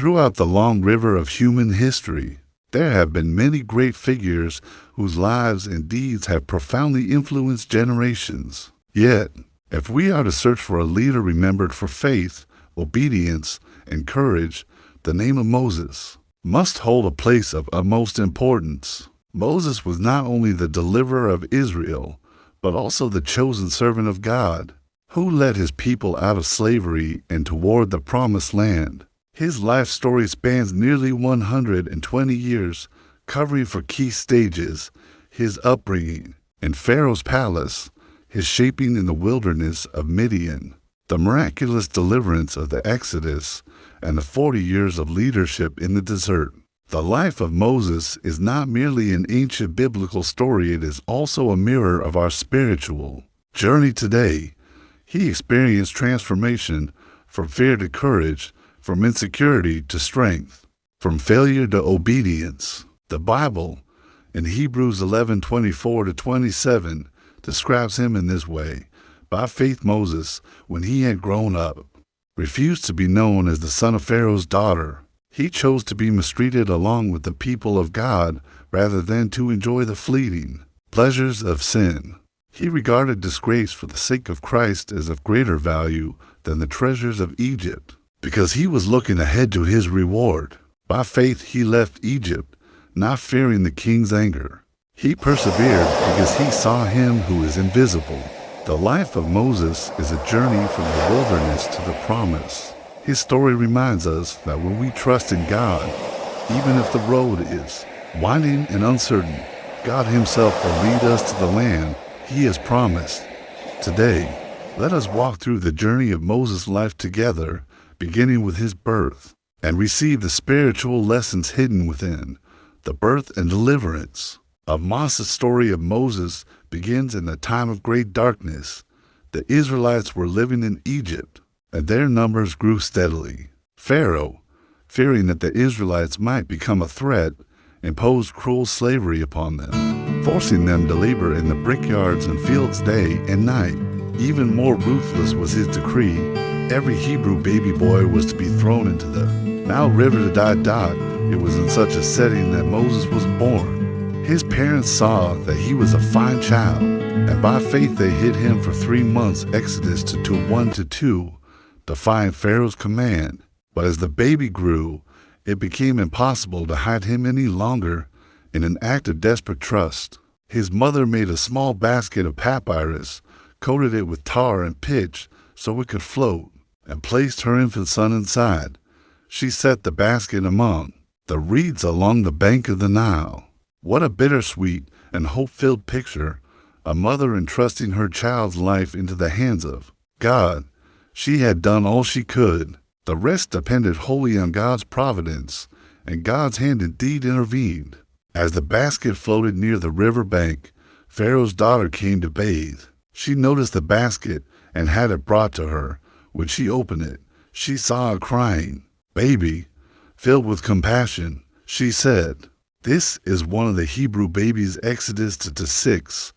Throughout the long river of human history, there have been many great figures whose lives and deeds have profoundly influenced generations. Yet, if we are to search for a leader remembered for faith, obedience, and courage, the name of Moses must hold a place of utmost importance. Moses was not only the deliverer of Israel, but also the chosen servant of God, who led his people out of slavery and toward the promised land. His life story spans nearly 120 years, covering for key stages: his upbringing in Pharaoh's palace, his shaping in the wilderness of Midian, the miraculous deliverance of the Exodus, and the 40 years of leadership in the desert. The life of Moses is not merely an ancient biblical story, it is also a mirror of our spiritual journey today. He experienced transformation from fear to courage, from insecurity to strength, from failure to obedience. The Bible, in Hebrews 11:24-27, describes him in this way: by faith Moses, when he had grown up, refused to be known as the son of Pharaoh's daughter. He chose to be mistreated along with the people of God rather than to enjoy the fleeting pleasures of sin. He regarded disgrace for the sake of Christ as of greater value than the treasures of Egypt, because he was looking ahead to his reward. By faith he left Egypt, not fearing the king's anger. He persevered because he saw him who is invisible. The life of Moses is a journey from the wilderness to the promise. His story reminds us that when we trust in God, even if the road is winding and uncertain, God himself will lead us to the land he has promised. Today, let us walk through the journey of Moses' life together, beginning with his birth, and receive the spiritual lessons hidden within the birth and deliverance. Amos's story of Moses begins in a time of great darkness. The Israelites were living in Egypt, and their numbers grew steadily. Pharaoh, fearing that the Israelites might become a threat, imposed cruel slavery upon them, forcing them to labor in the brickyards and fields day and night. Even more ruthless was his decree: every Hebrew baby boy was to be thrown into the Nile River to die. It was in such a setting that Moses was born. His parents saw that he was a fine child, and by faith they hid him for 3 months, Exodus 1-2, defying Pharaoh's command. But as the baby grew, it became impossible to hide him any longer. In an act of desperate trust, his mother made a small basket of papyrus, coated it with tar and pitch so it could float, and placed her infant son inside. She set the basket among the reeds along the bank of the Nile. What a bittersweet and hope-filled picture, a mother entrusting her child's life into the hands of God. She had done all she could. The rest depended wholly on God's providence, and God's hand indeed intervened. As the basket floated near the river bank, Pharaoh's daughter came to bathe. She noticed the basket and had it brought to her. When she opened it, she saw a crying baby. Filled with compassion, she said, "This is one of the Hebrew babies." Exodus 6.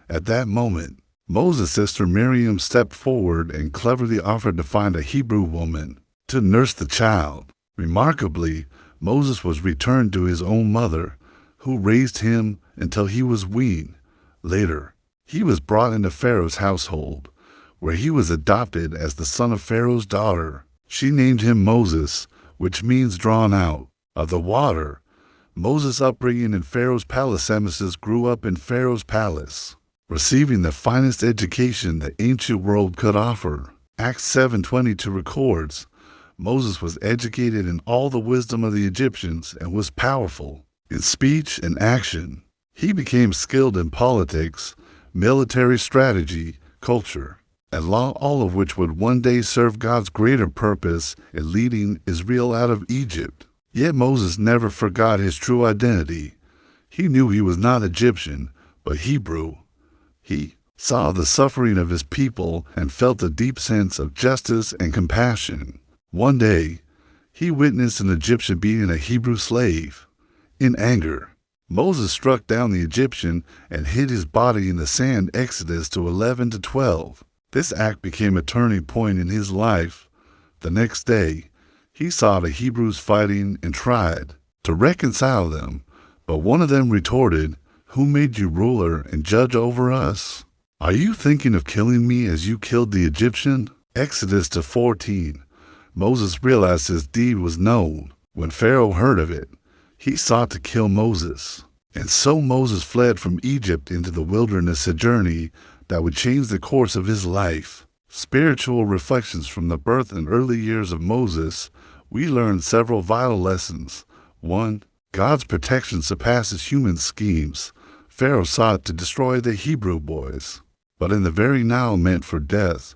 At that moment, Moses' sister Miriam stepped forward and cleverly offered to find a Hebrew woman to nurse the child. Remarkably, Moses was returned to his own mother, who raised him until he was weaned. Later, he was brought into Pharaoh's household, where he was adopted as the son of Pharaoh's daughter. She named him Moses, which means drawn out of the water. Moses' upbringing in Pharaoh's palace. Moses grew up in Pharaoh's palace, receiving the finest education the ancient world could offer. Acts 7:22 records, Moses was educated in all the wisdom of the Egyptians and was powerful in speech and action. He became skilled in politics, military strategy, culture, and law, all of which would one day serve God's greater purpose in leading Israel out of Egypt. Yet Moses never forgot his true identity. He knew he was not Egyptian, but Hebrew. He saw the suffering of his people and felt a deep sense of justice and compassion. One day, he witnessed an Egyptian beating a Hebrew slave. In anger, Moses struck down the Egyptian and hid his body in the sand. Exodus 11-12. This act became a turning point in his life. The next day, He saw the Hebrews fighting and tried to reconcile them, but one of them retorted, "Who made you ruler and judge over us? Are you thinking of killing me as you killed the Egyptian?" Exodus 14. Moses realized his deed was known. When Pharaoh heard of it, he sought to kill Moses. And so Moses fled from Egypt into the wilderness, a journey that would change the course of his life. Spiritual reflections from the birth and early years of Moses, we learn several vital lessons. 1. God's protection surpasses human schemes. Pharaoh sought to destroy the Hebrew boys, but in the very Nile meant for death,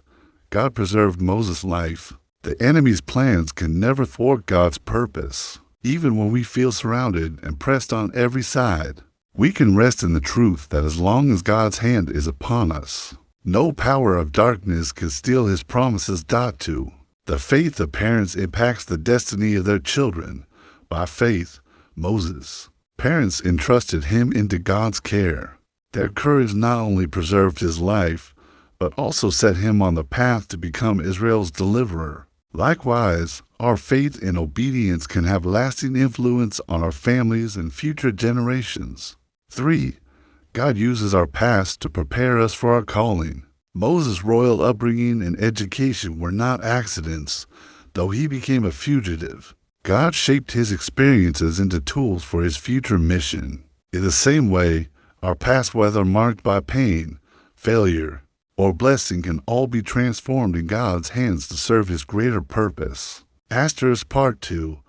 God preserved Moses' life. The enemy's plans can never thwart God's purpose. Even when we feel surrounded and pressed on every side, we can rest in the truth that as long as God's hand is upon us, no power of darkness can steal his promises. 2. The faith of parents impacts the destiny of their children. By faith, Moses' parents entrusted him into God's care. Their courage not only preserved his life, but also set him on the path to become Israel's deliverer. Likewise, our faith and obedience can have lasting influence on our families and future generations. 3. God uses our past to prepare us for our calling. Moses' royal upbringing and education were not accidents. Though he became a fugitive, God shaped his experiences into tools for his future mission. In the same way, our past, whether marked by pain, failure, or blessing, can all be transformed in God's hands to serve his greater purpose. Part 2.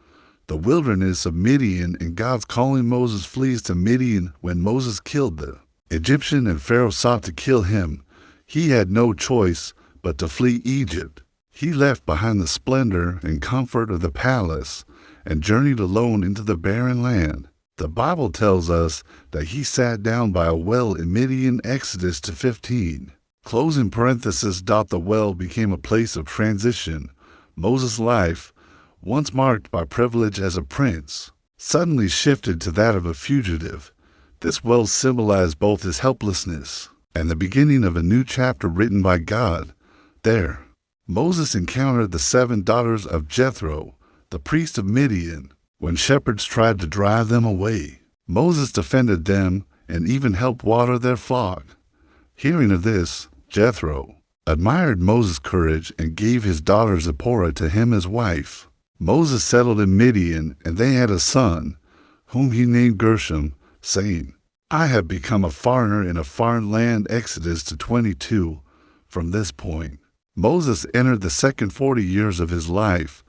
The wilderness of Midian and God's calling. Moses flees to Midian when Moses killed the Egyptian and Pharaoh sought to kill him. He had no choice but to flee Egypt. He left behind the splendor and comfort of the palace and journeyed alone into the barren land. The Bible tells us that he sat down by a well in Midian. Exodus 15. The well became a place of transition. Moses' life, once marked by privilege as a prince, suddenly shifted to that of a fugitive. This well symbolized both his helplessness and the beginning of a new chapter written by God. There, Moses encountered the 7 daughters of Jethro, the priest of Midian, when shepherds tried to drive them away. Moses defended them and even helped water their flock. Hearing of this, Jethro admired Moses' courage and gave his daughter Zipporah to him as wife. Moses settled in Midian, and they had a son, whom he named Gershom, saying, "I have become a foreigner in a foreign land." Exodus 22. From this point, Moses entered the second 40 years of his life.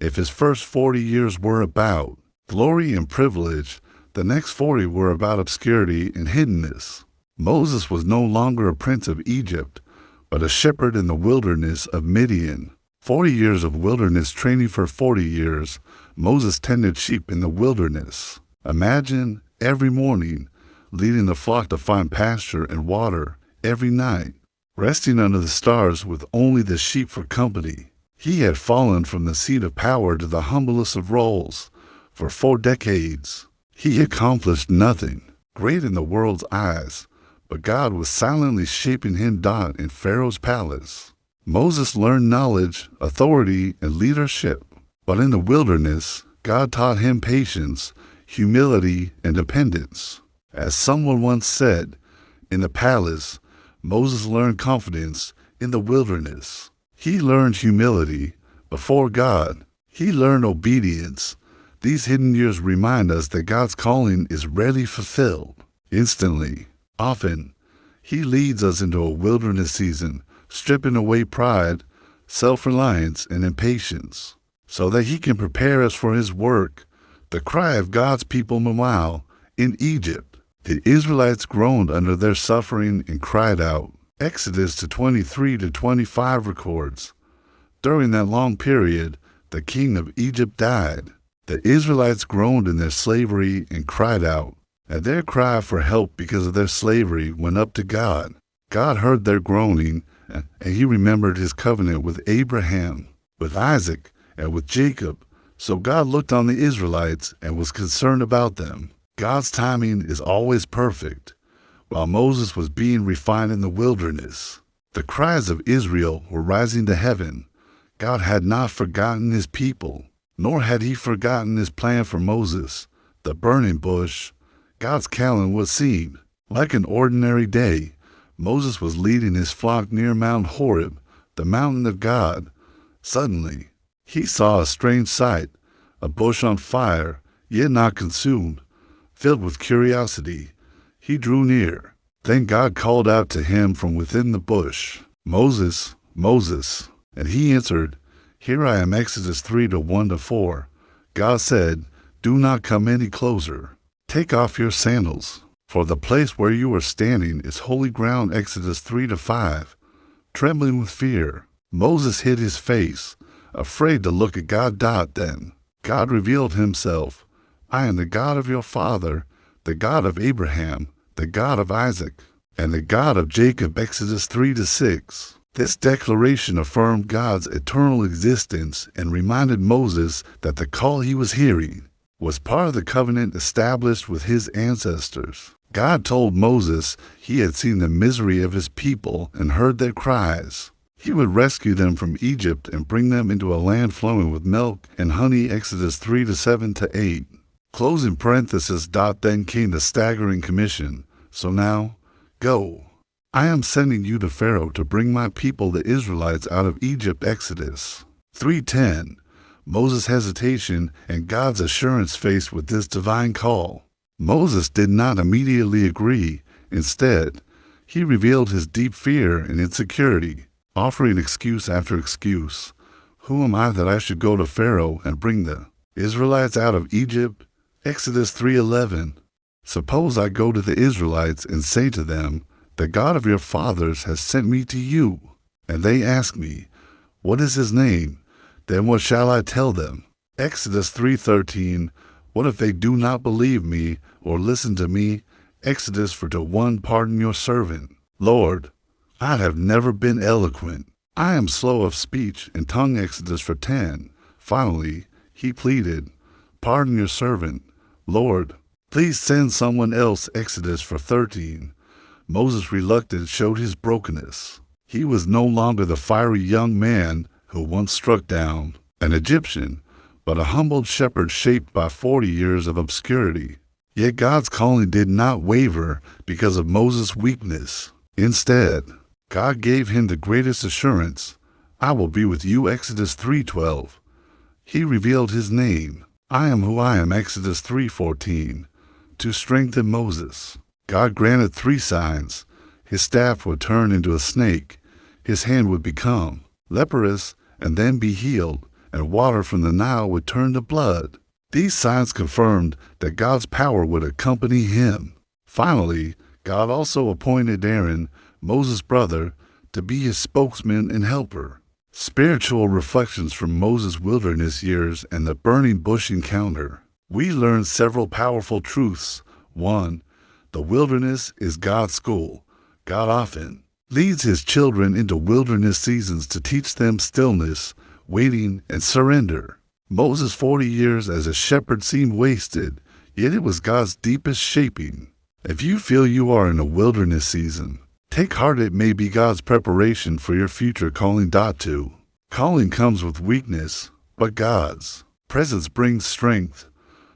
If his first 40 years were about glory and privilege, the next 40 were about obscurity and hiddenness. Moses was no longer a prince of Egypt, but a shepherd in the wilderness of Midian. 40 years of wilderness training. For 40 years, Moses tended sheep in the wilderness. Imagine every morning leading the flock to find pasture and water, every night resting under the stars with only the sheep for company. He had fallen from the seat of power to the humblest of roles. For 4 decades, he accomplished nothing great in the world's eyes, but God was silently shaping him in Pharaoh's palace. Moses learned knowledge, authority, and leadership. But in the wilderness, God taught him patience, humility, and dependence. As someone once said, in the palace, Moses learned confidence. In the wilderness, he learned humility before God. He learned obedience. These hidden years remind us that God's calling is rarely fulfilled instantly. Often, he leads us into a wilderness season, stripping away pride, self-reliance, and impatience, so that he can prepare us for his work. The cry of God's people. Meanwhile, in Egypt, the Israelites groaned under their suffering and cried out. Exodus 23-25 records, "During that long period, the king of Egypt died. The Israelites groaned in their slavery and cried out, and their cry for help because of their slavery went up to God. God heard their groaning, and he remembered his covenant with Abraham, with Isaac, and with Jacob. So God looked on the Israelites and was concerned about them." God's timing is always perfect. While Moses was being refined in the wilderness, the cries of Israel were rising to heaven. God had not forgotten his people. Nor had he forgotten his plan for Moses, the burning bush. God's calling what seemed like an ordinary day. Moses was leading his flock near Mount Horeb, the mountain of God. Suddenly, he saw a strange sight, a bush on fire, yet not consumed. Filled with curiosity, he drew near. Then God called out to him from within the bush, "Moses, Moses." And he answered, "Here I am." Exodus 3:1-4. God said, "Do not come any closer. Take off your sandals, for the place where you are standing is holy ground." Exodus 3-5. Trembling with fear, Moses hid his face, afraid to look at God. Then God revealed himself. "I am the God of your father, the God of Abraham, the God of Isaac, and the God of Jacob." Exodus 3-6. This declaration affirmed God's eternal existence and reminded Moses that the call he was hearing was part of the covenant established with his ancestors. God told Moses he had seen the misery of his people and heard their cries. He would rescue them from Egypt and bring them into a land flowing with milk and honey. Exodus 3:7-8. Closing parenthesis. Then came the staggering commission. "So now, go. I am sending you to Pharaoh to bring my people, the Israelites, out of Egypt." Exodus 3:10. Moses' hesitation and God's assurance faced with this divine call. Moses did not immediately agree. Instead, he revealed his deep fear and insecurity, offering excuse after excuse. "Who am I that I should go to Pharaoh and bring the Israelites out of Egypt?" Exodus 3:11. "Suppose I go to the Israelites and say to them, 'The God of your fathers has sent me to you,' and they ask me, 'What is his name?' Then what shall I tell them?" Exodus 3:13. "What if they do not believe me or listen to me?" Exodus 4:1. "Pardon your servant, Lord. I have never been eloquent. I am slow of speech and tongue." Exodus 4:10. Finally, he pleaded, "Pardon your servant, Lord. Please send someone else." Exodus 4:13. Moses' reluctance showed his brokenness. He was no longer the fiery young man who once struck down an Egyptian, but a humbled shepherd shaped by 40 years of obscurity. Yet God's calling did not waver because of Moses' weakness. Instead, God gave him the greatest assurance, "I will be with you." Exodus 3:12. He revealed his name, "I am who I am." Exodus 3:14. To strengthen Moses, God granted 3 signs. His staff would turn into a snake, his hand would become leprous and then be healed, and water from the Nile would turn to blood. These signs confirmed that God's power would accompany him. Finally, God also appointed Aaron, Moses' brother, to be his spokesman and helper. Spiritual reflections from Moses' wilderness years and the burning bush encounter. We learn several powerful truths. 1. The wilderness is God's school. God often leads his children into wilderness seasons to teach them stillness, waiting, and surrender. Moses' 40 years as a shepherd seemed wasted, yet it was God's deepest shaping. If you feel you are in a wilderness season, take heart. It may be God's preparation for your future calling. 2. Calling comes with weakness, but God's presence brings strength.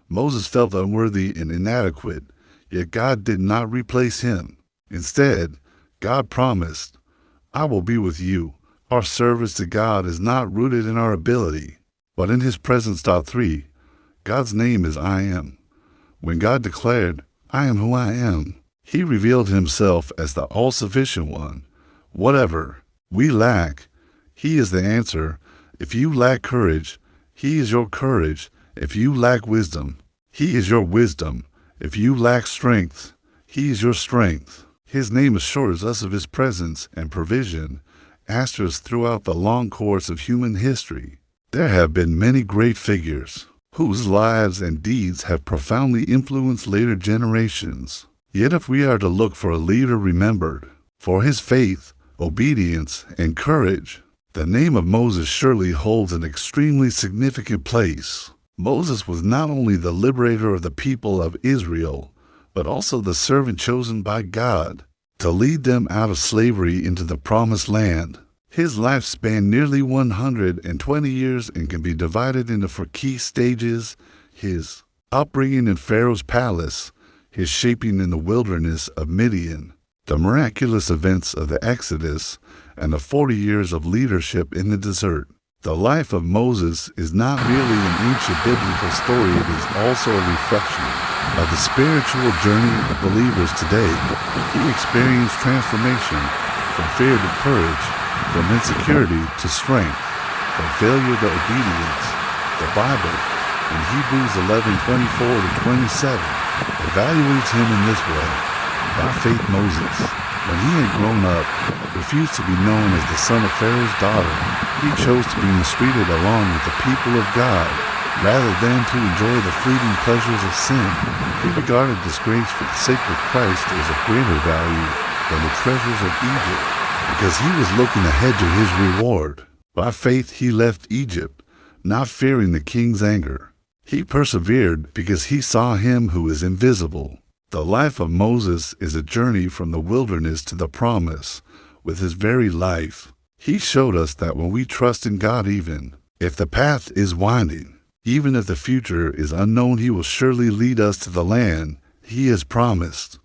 Moses felt unworthy and inadequate, yet God did not replace him. Instead, God promised, "I will be with you." Our service to God is not rooted in our ability, but in his presence. 3. God's name is I Am. When God declared, "I am who I am," he revealed himself as the all-sufficient one. Whatever we lack, he is the answer. If you lack courage, he is your courage. If you lack wisdom, he is your wisdom. If you lack strength, he is your strength. His name assures us of his presence and provision, answers throughout the long course of human history. There have been many great figures whose lives and deeds have profoundly influenced later generations. Yet if we are to look for a leader remembered for his faith, obedience, and courage, the name of Moses surely holds an extremely significant place. Moses was not only the liberator of the people of Israel, but also the servant chosen by God to lead them out of slavery into the promised land. His life spanned nearly 120 years and can be divided into four key stages: his upbringing in Pharaoh's palace, his shaping in the wilderness of Midian, the miraculous events of the Exodus, and the 40 years of leadership in the desert. The life of Moses is not merely an ancient biblical story, it is also a reflection of the spiritual journey of believers today. He experienced transformation from fear to courage, from insecurity to strength, from failure to obedience. The Bible, in Hebrews 11:24-27, evaluates him in this way. By faith, Moses, when he had grown up, refused to be known as the son of Pharaoh's daughter. He chose to be mistreated along with the people of God, rather than to enjoy the fleeting pleasures of sin. He regarded disgrace for the sake of Christ as of greater value than the treasures of Egypt, because he was looking ahead to his reward. By faith he left Egypt, not fearing the king's anger. He persevered because he saw him who is invisible. The life of Moses is a journey from the wilderness to the promise. With his very life, he showed us that when we trust in God, even if the path is winding, even if the future is unknown, he will surely lead us to the land he has promised.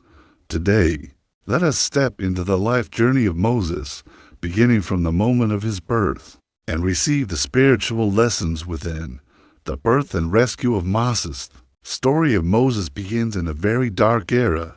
Today, let us step into the life journey of Moses, beginning from the moment of his birth, and receive the spiritual lessons within. The birth and rescue of Moses. Story of Moses begins in a very dark era.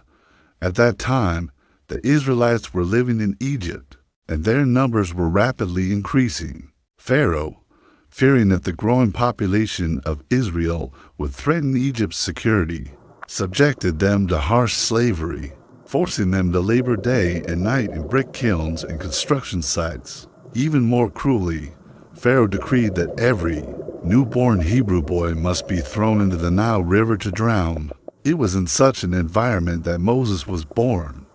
At that time, the Israelites were living in Egypt, and their numbers were rapidly increasing. Pharaoh, fearing that the growing population of Israel would threaten Egypt's security, subjected them to harsh slavery, forcing them to labor day and night in brick kilns and construction sites. Even more cruelly, Pharaoh decreed that every newborn Hebrew boy must be thrown into the Nile River to drown. It was in such an environment that Moses was born.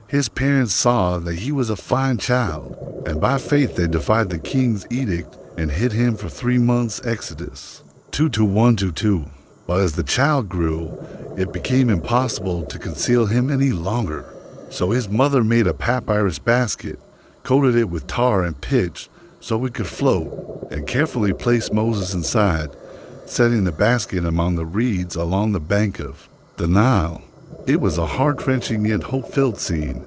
His parents saw that he was a fine child, and by faith they defied the king's edict and hid him for 3 months. Exodus 2:1-2. But as the child grew, it became impossible to conceal him any longer. So his mother made a papyrus basket, coated it with tar and pitch so it could float, and carefully placed Moses inside, setting the basket among the reeds along the bank of the Nile. It was a heart-wrenching yet hope-filled scene,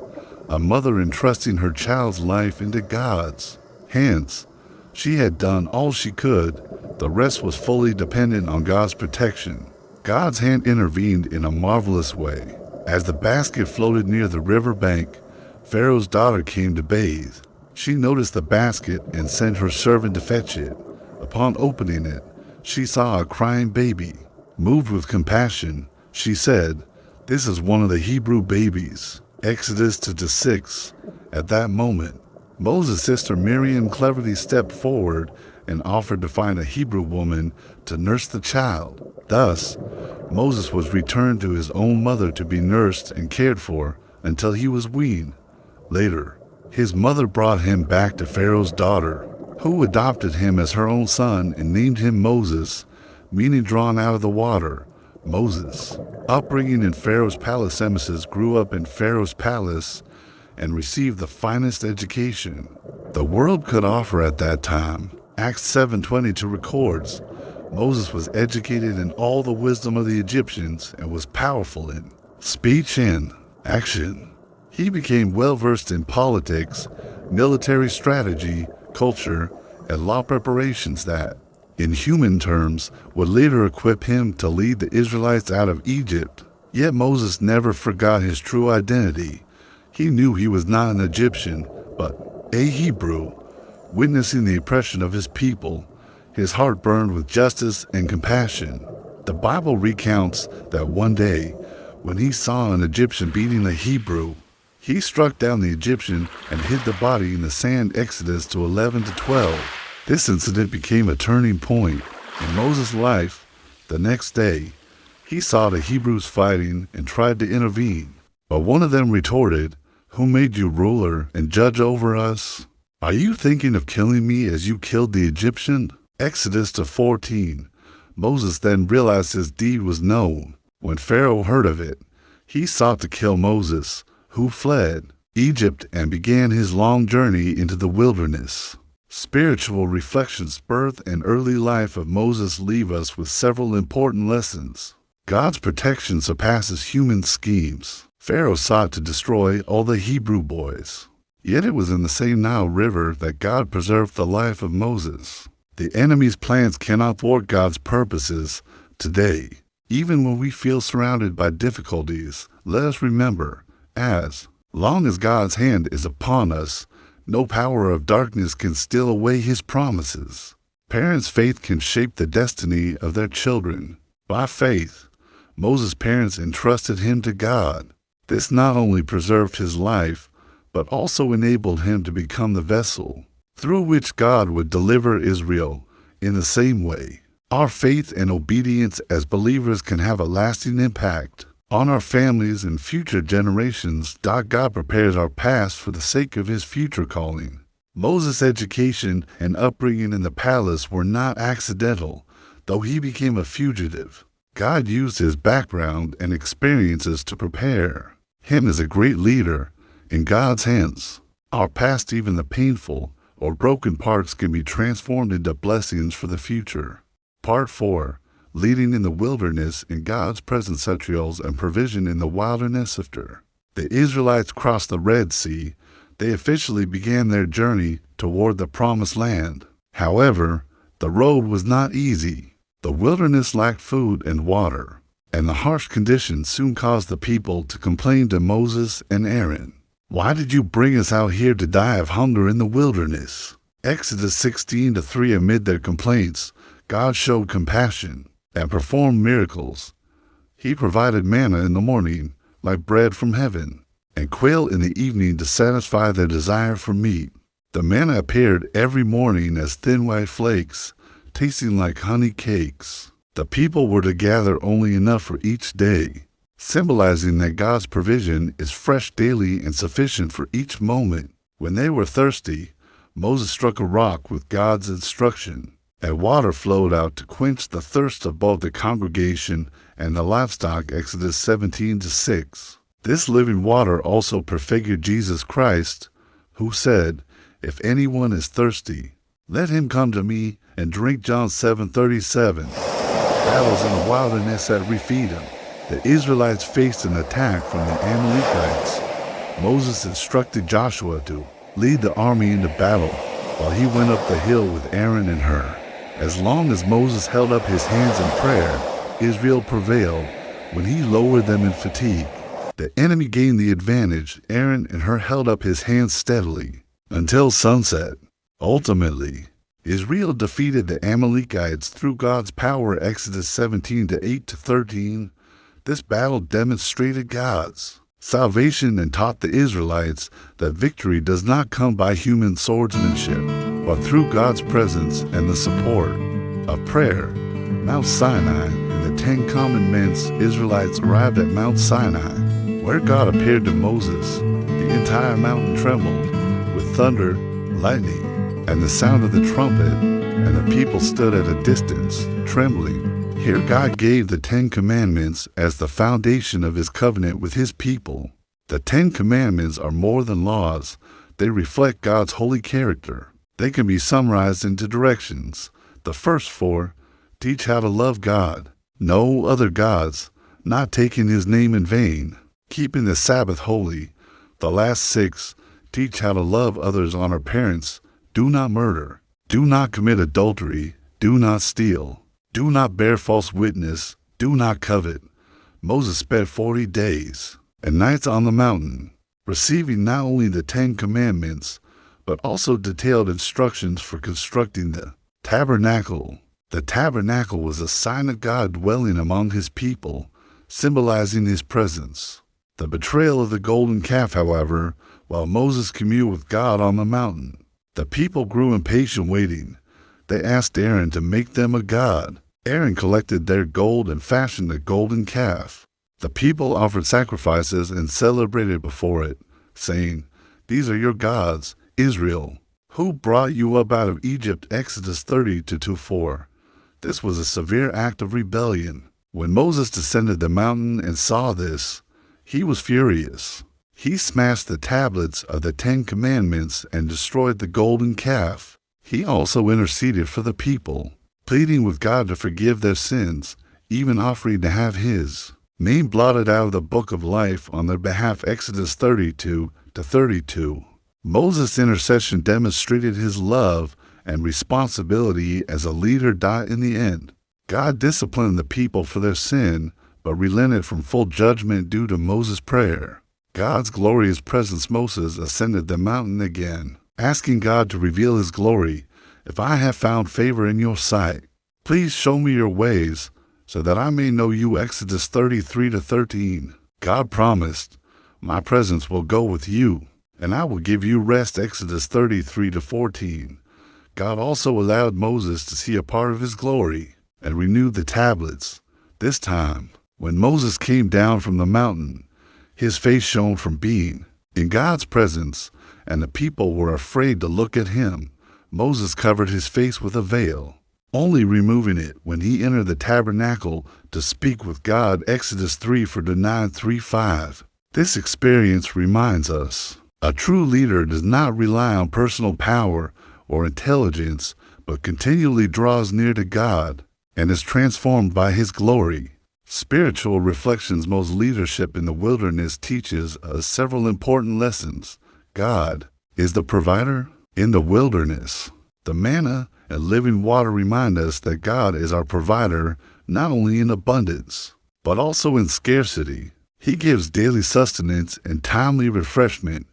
a mother entrusting her child's life into God's hands. She had done all she could. The rest was fully dependent on God's protection. God's hand intervened in a marvelous way. As the basket floated near the river bank, Pharaoh's daughter came to bathe. She noticed the basket and sent her servant to fetch it. Upon opening it, she saw a crying baby. Moved with compassion, she said, "This is one of the Hebrew babies." Exodus 2:6. At that moment, Moses' sister Miriam cleverly stepped forward and offered to find a Hebrew woman to nurse the child. Thus, Moses was returned to his own mother to be nursed and cared for until he was weaned. Later, his mother brought him back to Pharaoh's daughter, who adopted him as her own son and named him Moses, meaning drawn out of the water. Moses, upbringing in Pharaoh's palace. Moses grew up in Pharaoh's palace and received the finest education the world could offer at that time. Acts 7:22 records, Moses was educated in all the wisdom of the Egyptians and was powerful in speech and action. He became well-versed in politics, military strategy, culture, and law preparations that, in human terms, would later equip him to lead the Israelites out of Egypt. Yet Moses never forgot his true identity. He knew he was not an Egyptian, but a Hebrew. Witnessing the oppression of his people, his heart burned with justice and compassion. The Bible recounts that one day, when he saw an Egyptian beating a Hebrew, he struck down the Egyptian and hid the body in the sand. Exodus 2:11-12. This incident became a turning point in Moses' life. The next day, he saw the Hebrews fighting and tried to intervene. But one of them retorted, "Who made you ruler and judge over us? Are you thinking of killing me as you killed the Egyptian?" Exodus 14. Moses then realized his deed was known. When Pharaoh heard of it, he sought to kill Moses, who fled. Egypt and began his long journey into the wilderness. Spiritual reflections, birth and early life of Moses leave us with several important lessons. God's protection surpasses human schemes. Pharaoh sought to destroy all the Hebrew boys. Yet it was in the same Nile River that God preserved the life of Moses. The enemy's plans cannot thwart God's purposes today. Even when we feel surrounded by difficulties, let us remember, as long as God's hand is upon us, no power of darkness can steal away his promises. Parents' faith can shape the destiny of their children. By faith, Moses' parents entrusted him to God. This not only preserved his life, but also enabled him to become the vessel through which God would deliver Israel. In the same way, our faith and obedience as believers can have a lasting impact on our families and future generations. God prepares our past for the sake of his future calling. Moses' education and upbringing in the palace were not accidental. Though he became a fugitive, God used his background and experiences to prepare him as a great leader in God's hands. Our past, even the painful or broken parts, can be transformed into blessings for the future. Part 4. Leading in the wilderness in God's presence, trials and provision in the wilderness. After the Israelites crossed the Red Sea, they officially began their journey toward the Promised Land. However, the road was not easy. The wilderness lacked food and water, and the harsh conditions soon caused the people to complain to Moses and Aaron. "Why did you bring us out here to die of hunger in the wilderness?" Exodus 16:3. Amid their complaints, God showed compassion and performed miracles. He provided manna in the morning, like bread from heaven, and quail in the evening to satisfy their desire for meat. The manna appeared every morning as thin white flakes, tasting like honey cakes. The people were to gather only enough for each day, symbolizing that God's provision is fresh daily and sufficient for each moment. When they were thirsty, Moses struck a rock with God's instruction, and water flowed out to quench the thirst of both the congregation and the livestock. Exodus 17:6. This living water also prefigured Jesus Christ, who said, "If anyone is thirsty, let him come to me and drink." John 7:37. Battles in the wilderness at Rephidim. The Israelites faced an attack from the Amalekites. Moses instructed Joshua to lead the army into battle while he went up the hill with Aaron and Hur. As long as Moses held up his hands in prayer, Israel prevailed. When he lowered them in fatigue, the enemy gained the advantage. Aaron and Hur held up his hands steadily until sunset. Ultimately, Israel defeated the Amalekites through God's power. Exodus 17:8-13. This battle demonstrated God's salvation and taught the Israelites that victory does not come by human swordsmanship, but through God's presence and the support of prayer. Mount Sinai and the Ten Commandments. Israelites arrived at Mount Sinai, where God appeared to Moses. The entire mountain trembled with thunder, lightning, and the sound of the trumpet, and the people stood at a distance, trembling. Here God gave the 10 Commandments as the foundation of his covenant with his people. The 10 Commandments are more than laws. They reflect God's holy character. They can be summarized into directions. The first 4 teach how to love God, no other gods, not taking his name in vain, keeping the Sabbath holy. The last 6 teach how to love others, honor parents, do not murder, do not commit adultery, do not steal, do not bear false witness, do not covet. Moses spent 40 days and nights on the mountain, receiving not only the 10 Commandments, but also detailed instructions for constructing the tabernacle. The tabernacle was a sign of God dwelling among his people, symbolizing his presence. The betrayal of the golden calf, however, while Moses communed with God on the mountain, the people grew impatient waiting. They asked Aaron to make them a god. Aaron collected their gold and fashioned a golden calf. The people offered sacrifices and celebrated before it, saying, "These are your gods, Israel, who brought you up out of Egypt." Exodus 30:2-4. This was a severe act of rebellion. When Moses descended the mountain and saw this, he was furious. He smashed the tablets of the Ten Commandments and destroyed the golden calf. He also interceded for the people, pleading with God to forgive their sins, even offering to have his name blotted out of the book of life on their behalf. Exodus 32-32. Moses' intercession demonstrated his love and responsibility as a leader. In the end, God disciplined the people for their sin, but relented from full judgment due to Moses' prayer. God's glorious presence. Moses ascended the mountain again, asking God to reveal his glory. If I have found favor in your sight, please show me your ways, so that I may know you. Exodus 33-13. God promised, my presence will go with you, and I will give you rest. Exodus 33-14. God also allowed Moses to see a part of his glory and renewed the tablets. This time, when Moses came down from the mountain, his face shone from being in God's presence, and the people were afraid to look at him. Moses covered his face with a veil, only removing it when he entered the tabernacle to speak with God. Exodus 3:9-5. This experience reminds us, a true leader does not rely on personal power or intelligence, but continually draws near to God and is transformed by his glory. Spiritual reflections. Most leadership in the wilderness teaches us several important lessons. God is the provider in the wilderness. The manna and living water remind us that God is our provider not only in abundance, but also in scarcity. He gives daily sustenance and timely refreshment,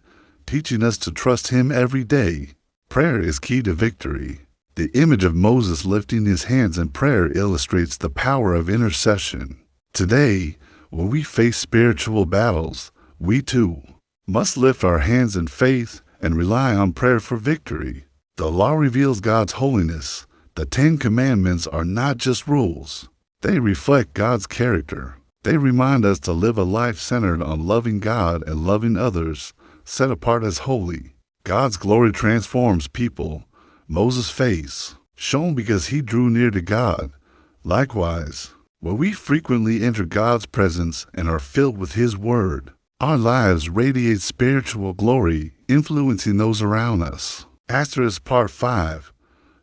teaching us to trust him every day. Prayer is key to victory. The image of Moses lifting his hands in prayer illustrates the power of intercession. Today, when we face spiritual battles, we too must lift our hands in faith and rely on prayer for victory. The law reveals God's holiness. The Ten Commandments are not just rules. They reflect God's character. They remind us to live a life centered on loving God and loving others, set apart as holy. God's glory transforms people. Moses' face shone because he drew near to God. Likewise, when we frequently enter God's presence and are filled with his word, our lives radiate spiritual glory, influencing those around us. Asterisk Part 5.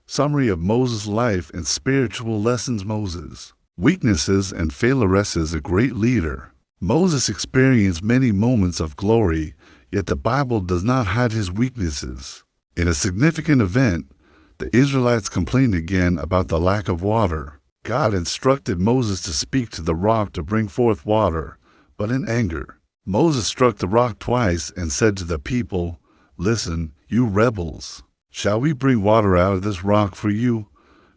Summary of Moses' life and spiritual lessons. Moses' weaknesses and failures. As a great leader, Moses experienced many moments of glory, yet the Bible does not hide his weaknesses. In a significant event, the Israelites complained again about the lack of water. God instructed Moses to speak to the rock to bring forth water, but in anger, Moses struck the rock twice and said to the people, "Listen, you rebels, shall we bring water out of this rock for you?"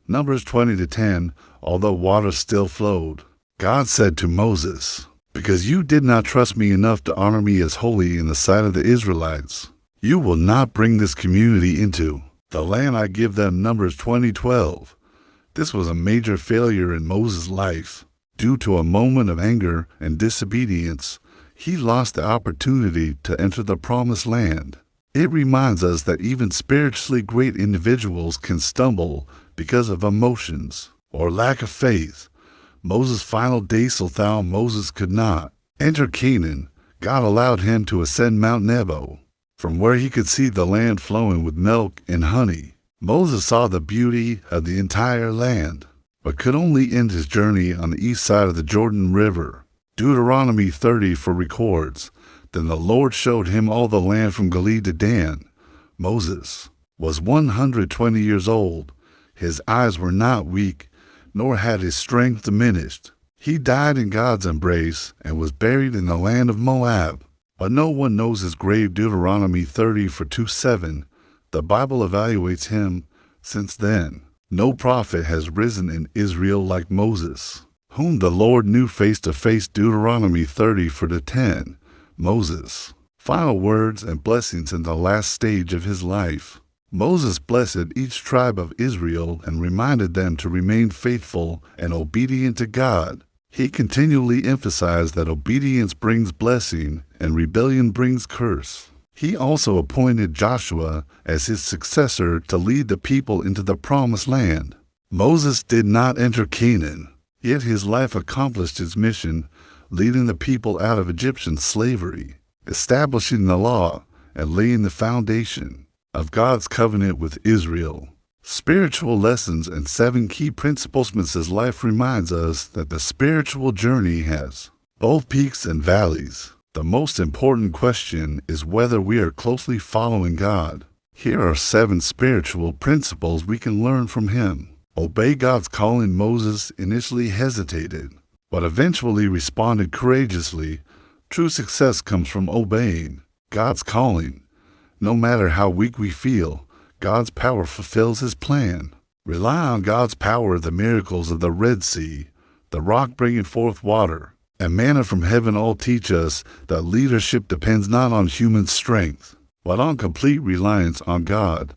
Numbers 20-10. Although water still flowed, God said to Moses, "Because you did not trust me enough to honor me as holy in the sight of the Israelites, you will not bring this community into the land I give them." Numbers 20:12. This was a major failure in Moses' life. Due to a moment of anger and disobedience, he lost the opportunity to enter the promised land. It reminds us that even spiritually great individuals can stumble because of emotions or lack of faith. Moses' final days. Although Moses could not enter Canaan, God allowed him to ascend Mount Nebo, from where he could see the land flowing with milk and honey. Moses saw the beauty of the entire land, but could only end his journey on the east side of the Jordan River. Deuteronomy 30 records, "Then the Lord showed him all the land from Gilead to Dan." Moses was 120 years old. His eyes were not weak, nor had his strength diminished. He died in God's embrace and was buried in the land of Moab, but no one knows his grave. Deuteronomy 30:2-7. The Bible evaluates him. Since then, no prophet has risen in Israel like Moses, whom the Lord knew face to face. Deuteronomy 30:10. Moses' final words and blessings in the last stage of his life. Moses blessed each tribe of Israel and reminded them to remain faithful and obedient to God. He continually emphasized that obedience brings blessing and rebellion brings curse. He also appointed Joshua as his successor to lead the people into the promised land. Moses did not enter Canaan, yet his life accomplished his mission, leading the people out of Egyptian slavery. establishing the law and laying the foundation of God's covenant with Israel. Spiritual lessons and 7 key principles. Mrs. Life reminds us that the spiritual journey has both peaks and valleys. The most important question is whether we are closely following God. Here are 7 spiritual principles we can learn from him. Obey God's calling. Moses initially hesitated, but eventually responded courageously. True success comes from obeying God's calling. No matter how weak we feel, God's power fulfills his plan. Rely on God's power. The miracles of the Red Sea, the rock bringing forth water, and manna from heaven all teach us that leadership depends not on human strength, but on complete reliance on God.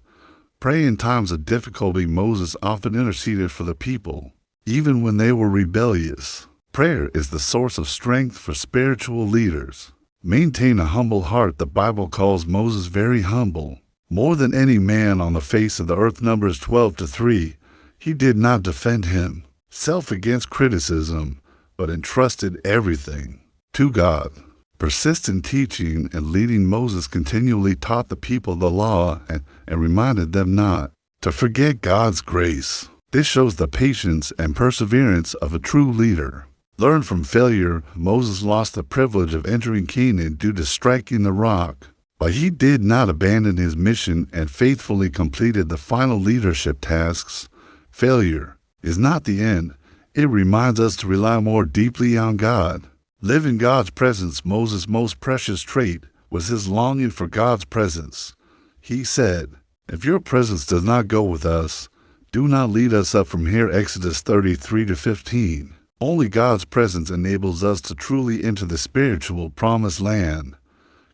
Pray in times of difficulty. Moses often interceded for the people, even when they were rebellious. Prayer is the source of strength for spiritual leaders. Maintain a humble heart. The Bible calls Moses very humble. More than any man on the face of the earth. Numbers 12:3. He did not defend himself against criticism, but entrusted everything to God. Persistent teaching and leading. Moses continually taught the people the law and reminded them not to forget God's grace. This shows the patience and perseverance of a true leader. Learn from failure. Moses lost the privilege of entering Canaan due to striking the rock, but he did not abandon his mission and faithfully completed the final leadership tasks. Failure is not the end. It reminds us to rely more deeply on God. Live in God's presence. Moses' most precious trait was his longing for God's presence. He said, "If your presence does not go with us, do not lead us up from here." Exodus 33:15. Only God's presence enables us to truly enter the spiritual promised land.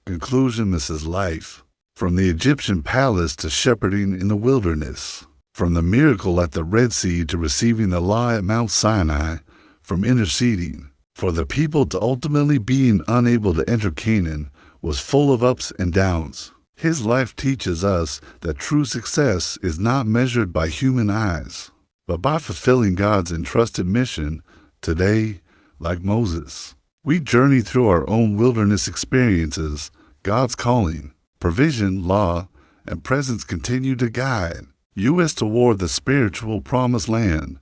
Conclusion. Mrs. Life. From the Egyptian palace to shepherding in the wilderness, from the miracle at the Red Sea to receiving the law at Mount Sinai, from interceding for the people to ultimately being unable to enter Canaan, was full of ups and downs. His life teaches us that true success is not measured by human eyes, but by fulfilling God's entrusted mission. Today, like Moses, we journey through our own wilderness experiences. God's calling, provision, law, and presence continue to guide us toward the spiritual promised land.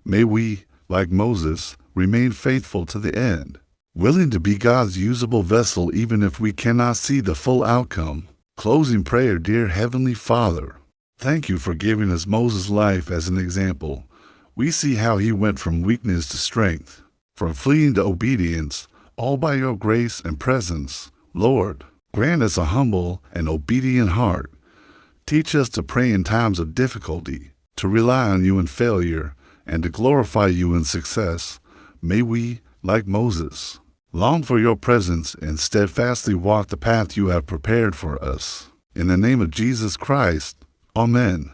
May we, like Moses, remain faithful to the end, willing to be God's usable vessel even if we cannot see the full outcome. Closing prayer. Dear Heavenly Father, thank you for giving us Moses' life as an example. We see how he went from weakness to strength, from fleeing to obedience, all by your grace and presence. Lord, grant us a humble and obedient heart. Teach us to pray in times of difficulty, to rely on you in failure, and to glorify you in success. May we, like Moses, long for your presence and steadfastly walk the path you have prepared for us. In the name of Jesus Christ, Amen.